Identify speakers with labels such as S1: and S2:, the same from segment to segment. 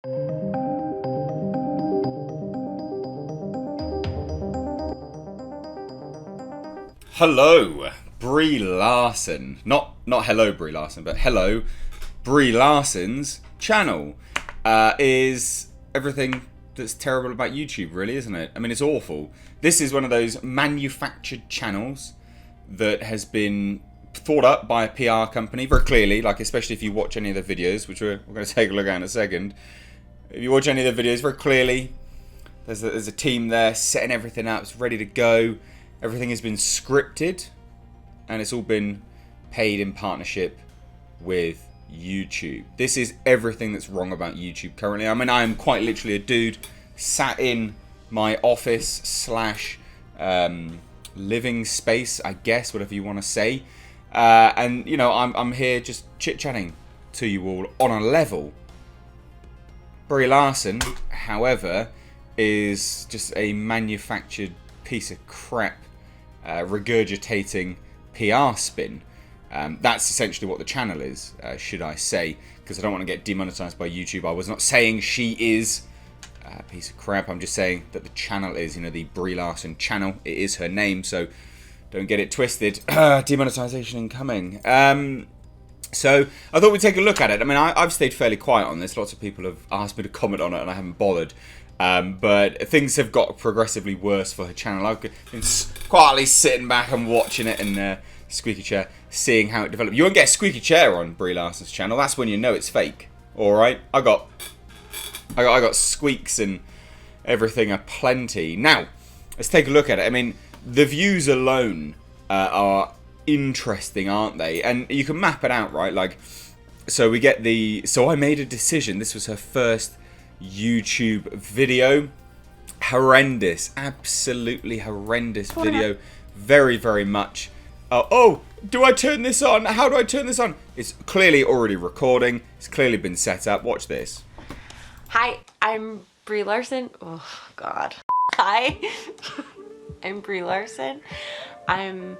S1: Hello, Brie Larson. Not hello, Brie Larson, but hello, Brie Larson's channel is everything that's terrible about YouTube, really, isn't it? I mean, it's awful. This is one of those manufactured channels that has been thought up by a PR company very clearly, like especially if you watch any of the videos, which we're going to take a look at in a second. If you watch any of the videos very clearly, there's a team there setting everything up, it's ready to go. Everything has been scripted, and it's all been paid in partnership with YouTube. This is everything that's wrong about YouTube currently. I mean, I am quite literally a dude sat in my office slash living space, I guess, whatever you want to say. And, you know, I'm here just chit-chatting to you all on a level. Brie Larson, however, is just a manufactured piece of crap regurgitating PR spin. That's essentially what the channel is, should I say, because I don't want to get demonetized by YouTube. I was not saying she is a piece of crap. I'm just saying that the channel is, you know, the Brie Larson channel. It is her name, so don't get it twisted. Demonetization incoming. So I thought we'd take a look at it. I mean, I've stayed fairly quiet on this. Lots of people have asked me to comment on it, and I haven't bothered. But things have got progressively worse for her channel. I've been quietly sitting back and watching it in a squeaky chair, seeing how it developed. You won't get a squeaky chair on Brie Larson's channel. That's when you know it's fake. All right, I got squeaks and everything aplenty. Now, let's take a look at it. I mean, the views alone are interesting, aren't they? And you can map it out, right? Like, so we get the. So I made a decision. This was her first YouTube video. Horrendous, absolutely horrendous video. Very, very much. Oh, do I turn this on? How do I turn this on? It's clearly already recording. It's clearly been set up. Watch this.
S2: Hi, I'm Brie Larson. Oh, God. Hi, I'm Brie Larson. I'm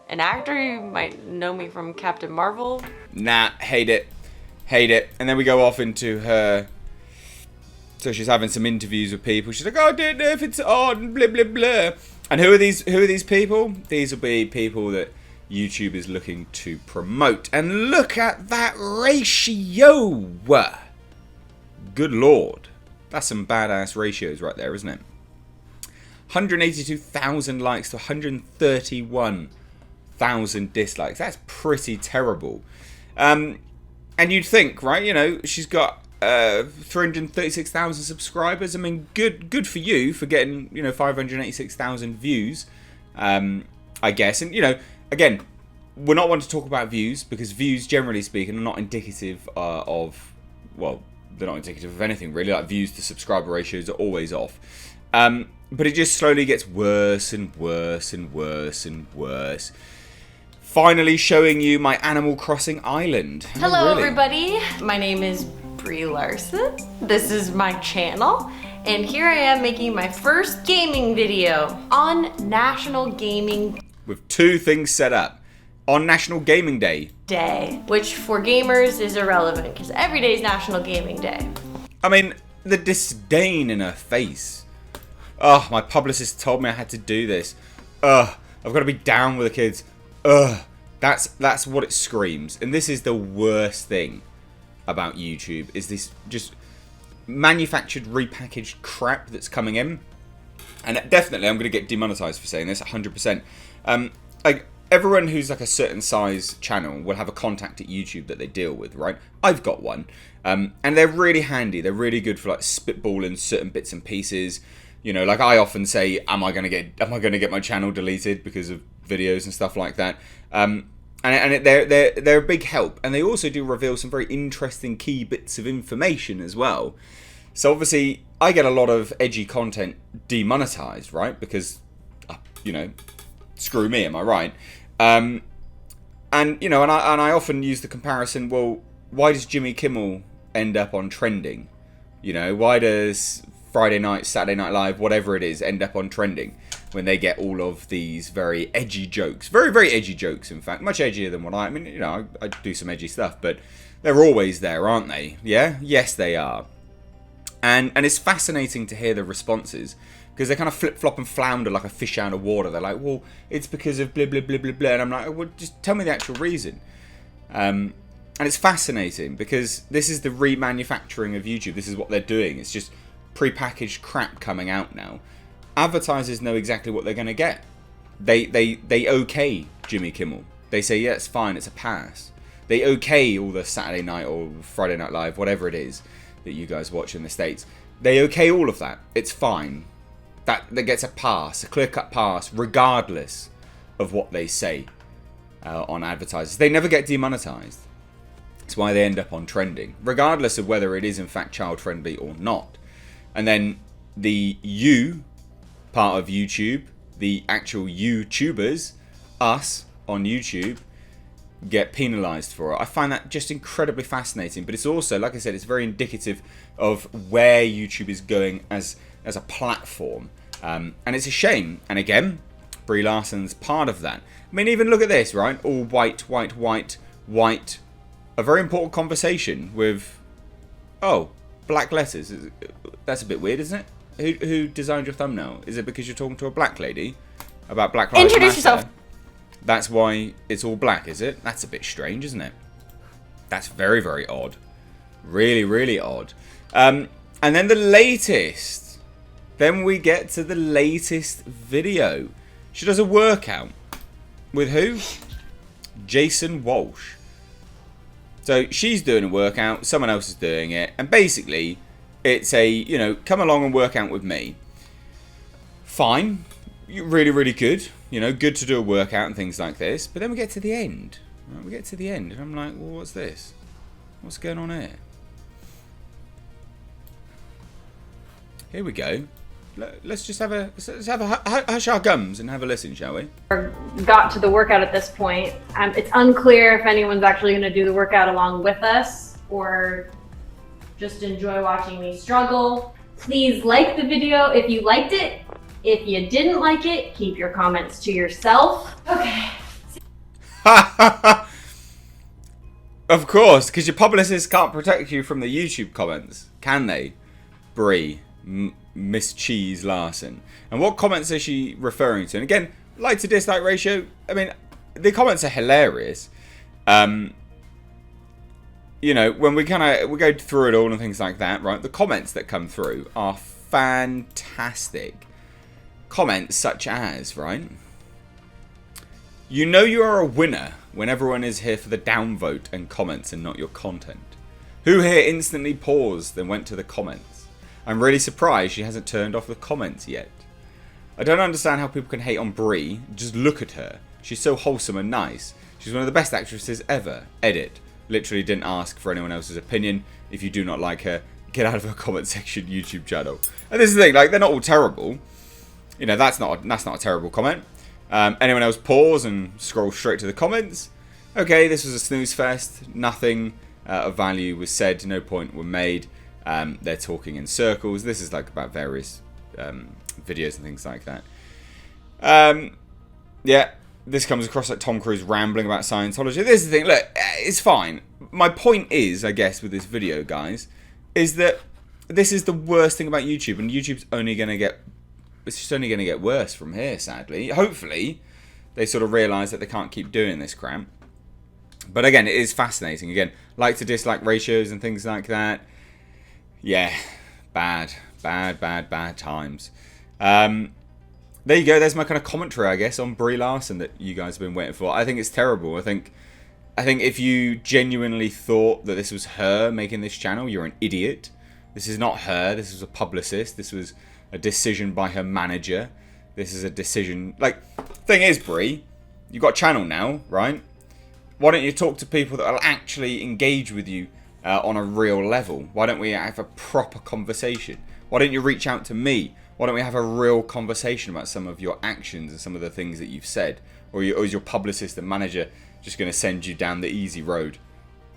S2: an actor. You might know me from Captain Marvel.
S1: Nah, hate it. Hate it. And then we go off into her. So she's having some interviews with people. She's like, oh, I don't know if it's on, blah, blah, blah. And who are these people? These will be people that YouTube is looking to promote. And look at that ratio. Good Lord. That's some badass ratios right there, isn't it? 182,000 likes to 131,000 dislikes. That's pretty terrible. And you'd think, right, you know, she's got 336,000 subscribers. I mean, good for you for getting, you know, 586,000 views, I guess. And, you know, again, we're not one to talk about views because views, generally speaking, are not indicative of, well, they're not indicative of anything really. Like, views to subscriber ratios are always off. But it just slowly gets worse and worse and worse and worse. Finally showing you my Animal Crossing island.
S2: Hello,
S1: really?
S2: everybody. My name is Brie Larson. This is my channel, and here I am making my first gaming video on National Gaming
S1: With two things set up. On National Gaming Day,
S2: which for gamers is irrelevant because every day is National Gaming Day.
S1: I mean, the disdain in her face. Oh, my publicist told me I had to do this. I've got to be down with the kids. That's what it screams. And this is the worst thing about YouTube, is this just manufactured, repackaged crap that's coming in. And definitely, I'm going to get demonetized for saying this, 100%. Like, everyone who's like a certain size channel will have a contact at YouTube that they deal with, right? I've got one. And they're really handy. They're really good for like spitballing certain bits and pieces. You know, like I often say, am I gonna get my channel deleted because of videos and stuff like that? And they're a big help, and they also do reveal some very interesting key bits of information as well. So obviously, I get a lot of edgy content demonetized, right? Because, you know, screw me, am I right? And you know, and I often use the comparison. Well, why does Jimmy Kimmel end up on trending? You know, why does Friday night, Saturday Night Live, whatever it is, end up on trending when they get all of these very edgy jokes? Very, very edgy jokes, in fact. Much edgier than what I mean, you know, I do some edgy stuff, but they're always there, aren't they? Yeah? Yes, they are. And it's fascinating to hear the responses, because they kind of flip-flop and flounder like a fish out of water. They're like, well, it's because of blah, blah, blah, blah, blah. And I'm like, well, just tell me the actual reason. And it's fascinating, because this is the remanufacturing of YouTube. This is what they're doing. It's just pre-packaged crap coming out now. Advertisers know exactly what they're going to get. They okay Jimmy Kimmel. They say, yeah, it's fine, it's a pass. They okay all the Saturday night or Friday Night Live, whatever it is that you guys watch in the States. They okay all of that. It's fine. That gets a pass, a clear-cut pass, regardless of what they say on advertisers. They never get demonetized. That's why they end up on trending, regardless of whether it is in fact child-friendly or not. And then the you part of YouTube, the actual YouTubers, us on YouTube, get penalized for it. I find that just incredibly fascinating, but it's also, like I said, it's very indicative of where YouTube is going as a platform. And it's a shame. And again, Brie Larson's part of that. I mean, even look at this, right? All white, white, white, white. A very important conversation with, oh, black letters. That's a bit weird, isn't it? Who designed your thumbnail? Is it because you're talking to a black lady about Black Lives Matter?
S2: Introduce yourself.
S1: That's why it's all black, is it? That's a bit strange, isn't it? That's very, very odd. Really, really odd. And then the latest. Then we get to the latest video. She does a workout. With who? Jason Walsh. So she's doing a workout. Someone else is doing it. And basically, it's a, you know, come along and work out with me. Fine. Really, really good. You know, good to do a workout and things like this. But then we get to the end. Right? We get to the end. And I'm like, well, what's this? What's going on here? Here we go. Let's just have a hush our gums and have a listen, shall we?
S3: Got to the workout at this point. It's unclear if anyone's actually going to do the workout along with us or just enjoy watching me struggle. Please like the video if you liked it. If you didn't like it, keep your comments to yourself. Okay.
S1: Of course, because your publicists can't protect you from the YouTube comments, can they? Brie, Miss Cheese Larson. And what comments is she referring to? And again, like to dislike ratio, I mean, the comments are hilarious. You know, when we go through it all and things like that, right? The comments that come through are fantastic. Comments such as, right? You know you are a winner when everyone is here for the downvote and comments and not your content. Who here instantly paused and went to the comments? I'm really surprised she hasn't turned off the comments yet. I don't understand how people can hate on Brie. Just look at her. She's so wholesome and nice. She's one of the best actresses ever. Edit. Literally didn't ask for anyone else's opinion. If you do not like her, get out of her comment section YouTube channel. And this is the thing, like, they're not all terrible. You know, that's not a terrible comment. Anyone else pause and scroll straight to the comments? Okay, this was a snooze fest. Nothing of value was said. No point were made. They're talking in circles. This is like about various videos and things like that. Yeah, this comes across like Tom Cruise rambling about Scientology. This is the thing. Look, it's fine. My point is, I guess, with this video, guys, is that this is the worst thing about YouTube, and YouTube's only going to get... It's just only going to get worse from here, sadly. Hopefully, they sort of realise that they can't keep doing this crap. But again, it is fascinating. Again, like to dislike ratios and things like that. Yeah, bad times. There you go. There's my kind of commentary, I guess, on Brie Larson that you guys have been waiting for. I think it's terrible. I think if you genuinely thought that this was her making this channel, you're an idiot. This is not her. This was a publicist. This was a decision by her manager. This is a decision... Like, thing is, Brie, you've got a channel now, right? Why don't you talk to people that will actually engage with you on a real level? Why don't we have a proper conversation? Why don't you reach out to me? Why don't we have a real conversation about some of your actions and some of the things that you've said? Or is your publicist and manager just going to send you down the easy road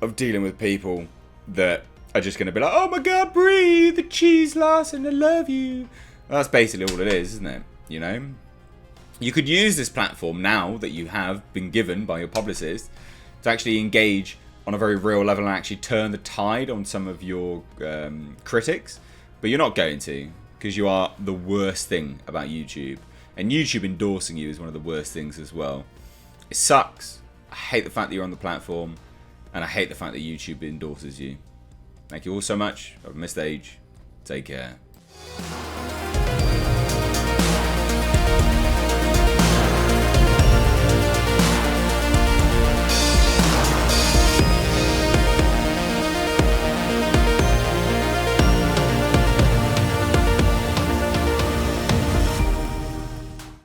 S1: of dealing with people that are just going to be like, oh my god, Brie, the cheese Larson, I love you. Well, that's basically all it is, isn't it? You know? You could use this platform now that you have been given by your publicist to actually engage on a very real level and actually turn the tide on some of your critics. but you're not going to, because you are the worst thing about YouTube. And YouTube endorsing you is one of the worst things as well. It sucks. I hate the fact that you're on the platform, and I hate the fact that YouTube endorses you. Thank you all so much. I've missed age. Take care.